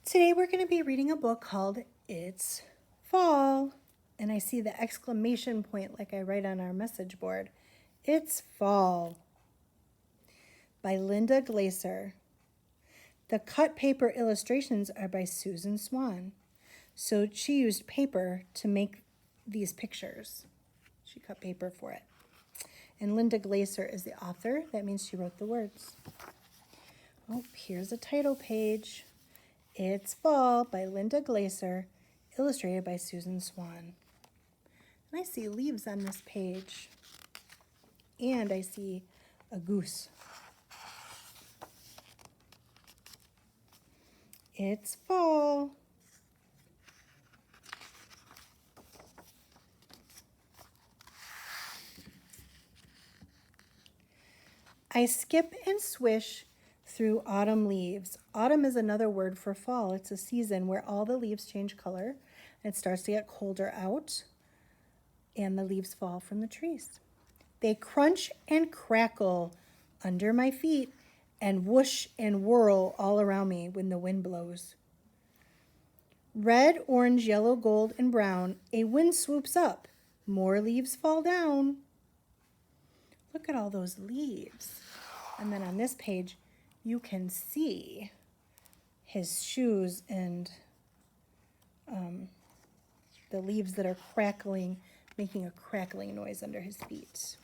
Today we're going to be reading a book called It's Fall. And I see the exclamation point like I write on our message board. It's Fall by Linda Glaser. The cut paper illustrations are by Susan Swan. So she used paper to make these pictures. She cut paper for it. And Linda Glaser is the author. That means she wrote the words. Oh, here's a title page. It's Fall by Linda Glaser, illustrated by Susan Swan. And I see leaves on this page. And I see a goose. It's fall. I skip and swish through autumn leaves. Autumn is another word for fall. It's a season where all the leaves change color. And it starts to get colder out, and the leaves fall from the trees. They crunch and crackle under my feet and whoosh and whirl all around me when the wind blows. Red, orange, yellow, gold, and brown, a wind swoops up. More leaves fall down. Look at all those leaves. And then on this page, you can see his shoes and the leaves that are crackling, making a crackling noise under his feet.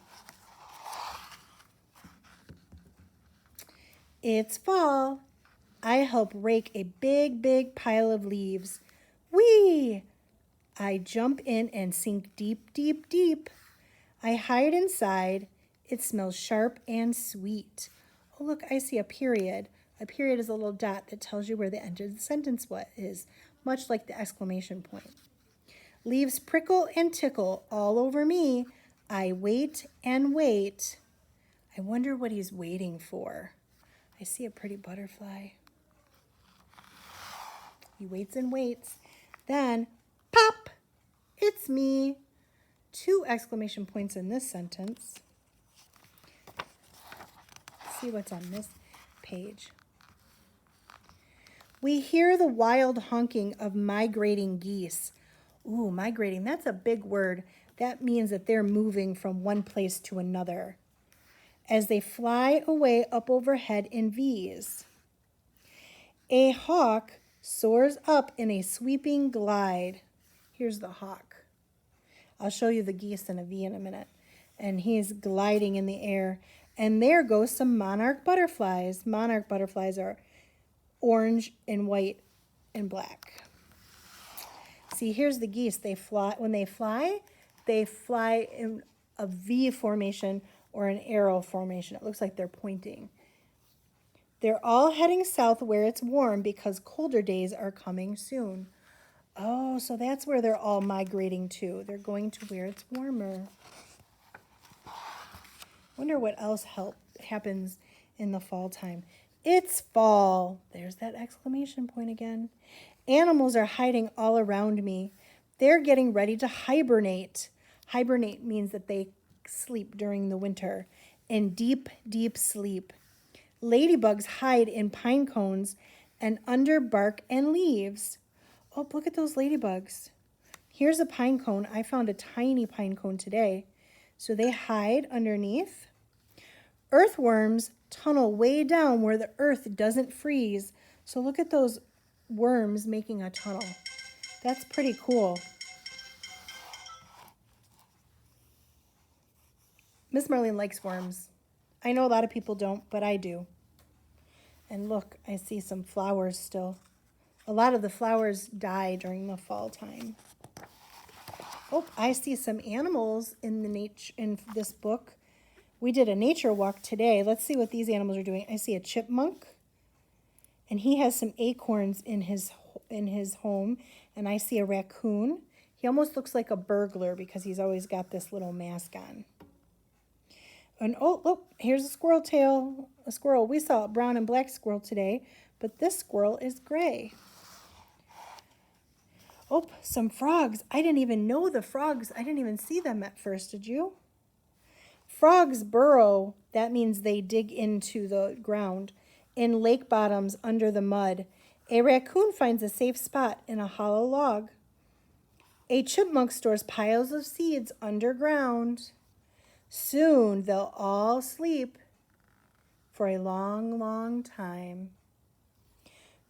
It's fall. I help rake a big, big pile of leaves. Whee! I jump in and sink deep, deep, deep. I hide inside. It smells sharp and sweet. Oh, look, I see a period. A period is a little dot that tells you where the end of the sentence is, much like the exclamation point. Leaves prickle and tickle all over me. I wait and wait. I wonder what he's waiting for. I see a pretty butterfly. He waits and waits. Then, pop! It's me. 2 exclamation points in this sentence. Let's see what's on this page. We hear the wild honking of migrating geese. Ooh, migrating, that's a big word. That means that they're moving from one place to another as they fly away up overhead in V's. A hawk soars up in a sweeping glide. Here's the hawk. I'll show you the geese in a V in a minute. And he's gliding in the air. And there go some monarch butterflies. Monarch butterflies are orange and white and black. See, here's the geese. They fly. When they fly in a V formation or an arrow formation. It looks like they're pointing. They're all heading south where it's warm because colder days are coming soon. Oh, so that's where they're all migrating to. They're going to where it's warmer. Wonder what else happens in the fall time. It's fall. There's that exclamation point again. Animals are hiding all around me. They're getting ready to hibernate. Hibernate means that they sleep during the winter in deep, deep sleep. Ladybugs hide in pine cones and under bark and leaves. Oh, look at those ladybugs. Here's a pine cone. I found a tiny pine cone today. So they hide underneath. Earthworms tunnel way down where the earth doesn't freeze. So look at those worms making a tunnel. That's pretty cool. Miss Marlene likes worms. I know a lot of people don't, but I do. And look, I see some flowers still. A lot of the flowers die during the fall time. Oh, I see some animals in this book. We did a nature walk today. Let's see what these animals are doing. I see a chipmunk, and he has some acorns in his home. And I see a raccoon. He almost looks like a burglar because he's always got this little mask on. And oh, look, here's a squirrel tail. A squirrel. We saw a brown and black squirrel today, but this squirrel is gray. Oh, some frogs. I didn't even know the frogs. I didn't even see them at first, did you? Frogs burrow. That means they dig into the ground in lake bottoms under the mud. A raccoon finds a safe spot in a hollow log. A chipmunk stores piles of seeds underground. Soon they'll all sleep for a long, long time.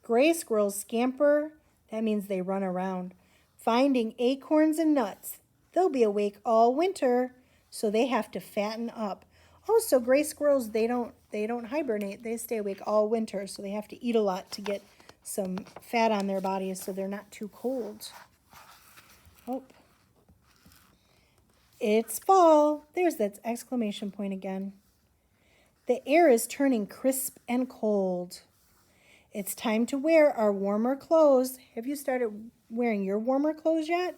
Gray squirrels scamper, that means they run around, finding acorns and nuts. They'll be awake all winter, so they have to fatten up. Also, gray squirrels, they don't hibernate. They stay awake all winter, so they have to eat a lot to get some fat on their bodies so they're not too cold. Oh. It's fall. There's that exclamation point again. The air is turning crisp and cold. It's time to wear our warmer clothes. Have you started wearing your warmer clothes yet?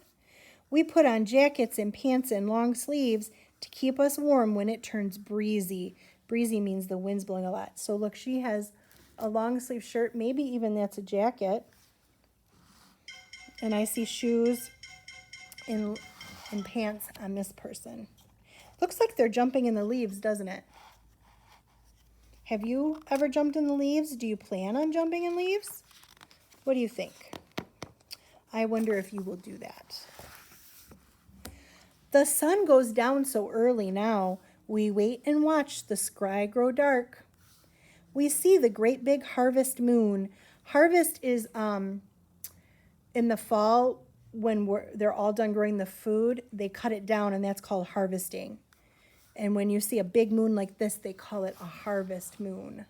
We put on jackets and pants and long sleeves to keep us warm when it turns breezy. Breezy means the wind's blowing a lot. So look, she has a long sleeve shirt. Maybe even that's a jacket. And I see shoes and pants on this person. Looks like they're jumping in the leaves, doesn't it? Have you ever jumped in the leaves? Do you plan on jumping in leaves? What do you think? I wonder if you will do that. The sun goes down so early now. We wait and watch the sky grow dark. We see the great big harvest moon. Harvest is in the fall when they're all done growing the food. They cut it down, and that's called harvesting. And when you see a big moon like this, they call it a harvest moon,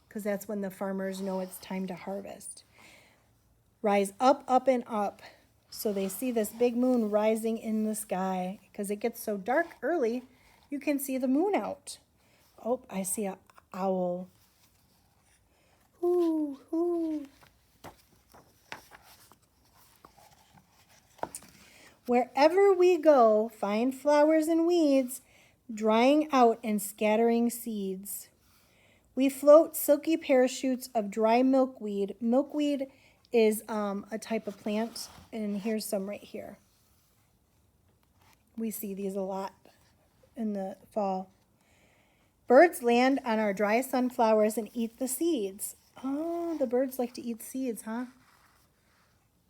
because that's when the farmers know it's time to harvest. Rise up, up, and up. So they see this big moon rising in the sky. Because it gets so dark early, you can see the moon out. Oh, I see an owl. Ooh, ooh. Wherever we go, find flowers and weeds, drying out and scattering seeds. We float silky parachutes of dry milkweed. Milkweed is a type of plant, and here's some right here. We see these a lot in the fall. Birds land on our dry sunflowers and eat the seeds. Oh, the birds like to eat seeds, huh?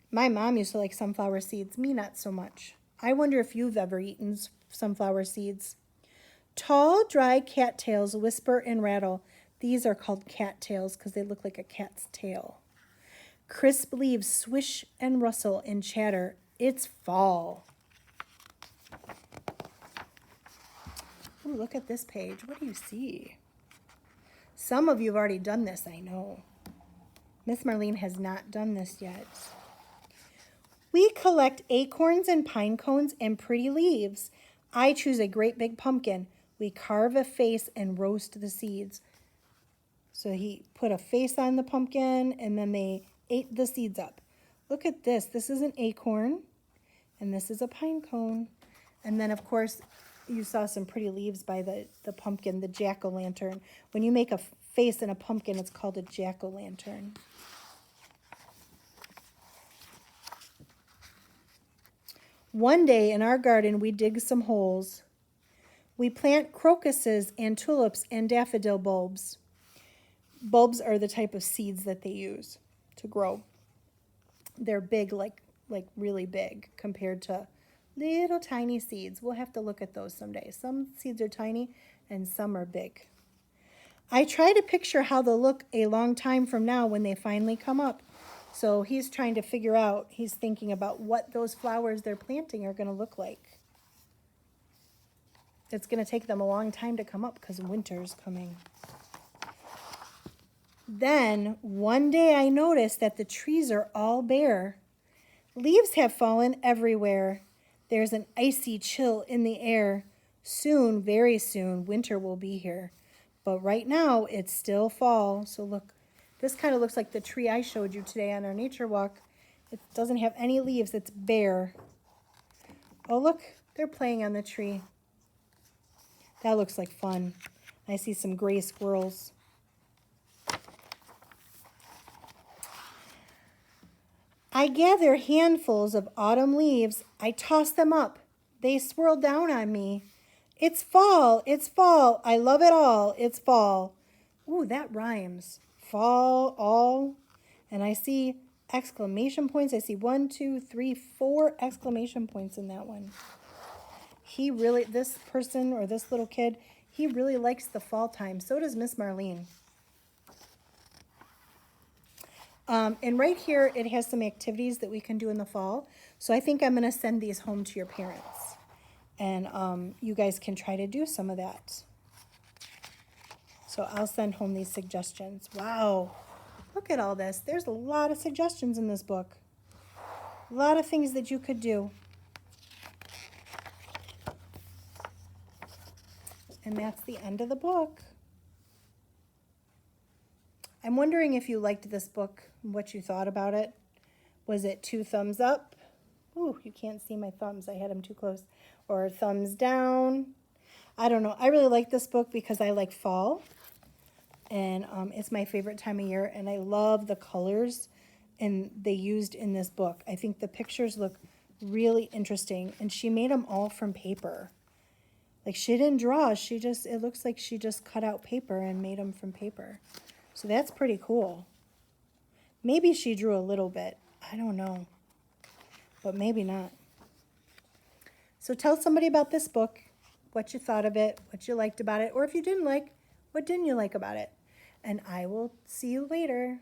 My mom used to like sunflower seeds, me not so much. I wonder if you've ever eaten sunflower seeds. Tall, dry cattails whisper and rattle. These are called cattails because they look like a cat's tail. Crisp leaves swish and rustle and chatter. It's fall. Ooh, look at this page. What do you see? Some of you have already done this, I know. Miss Marlene has not done this yet. We collect acorns and pine cones and pretty leaves. I choose a great big pumpkin. We carve a face and roast the seeds. So he put a face on the pumpkin, and then they ate the seeds up. Look at this. This is an acorn, and this is a pine cone. And then, of course, you saw some pretty leaves by the pumpkin, the jack-o'-lantern. When you make a face in a pumpkin, it's called a jack-o'-lantern. One day in our garden, we dig some holes. We plant crocuses and tulips and daffodil bulbs. Bulbs are the type of seeds that they use to grow. They're big, like really big, compared to little tiny seeds. We'll have to look at those someday. Some seeds are tiny and some are big. I try to picture how they'll look a long time from now when they finally come up. So he's trying to figure out, he's thinking about what those flowers they're planting are going to look like. It's going to take them a long time to come up because winter's coming. Then, one day I noticed that the trees are all bare. Leaves have fallen everywhere. There's an icy chill in the air. Soon, very soon, winter will be here. But right now, it's still fall. So look, this kind of looks like the tree I showed you today on our nature walk. It doesn't have any leaves. It's bare. Oh, look, they're playing on the tree. That looks like fun. I see some gray squirrels. I gather handfuls of autumn leaves. I toss them up. They swirl down on me. It's fall. It's fall. I love it all. It's fall. Ooh, that rhymes. Fall, all. And I see exclamation points. I see 1, 2, 3, 4 exclamation points in that one. He really, this person or this little kid, he really likes the fall time. So does Miss Marlene. And right here, it has some activities that we can do in the fall. So I think I'm going to send these home to your parents. And you guys can try to do some of that. So I'll send home these suggestions. Wow. Look at all this. There's a lot of suggestions in this book. A lot of things that you could do. And that's the end of the book. I'm wondering if you liked this book, what you thought about it. Was it 2 thumbs up? Ooh, you can't see my thumbs. I had them too close. Or thumbs down. I don't know. I really like this book because I like fall. And it's my favorite time of year. And I love the colors they used in this book. I think the pictures look really interesting. And she made them all from paper. Like she didn't draw. It looks like she just cut out paper and made them from paper. So that's pretty cool. Maybe she drew a little bit. I don't know. But maybe not. So tell somebody about this book, what you thought of it, what you liked about it, or if you didn't like, what didn't you like about it? And I will see you later.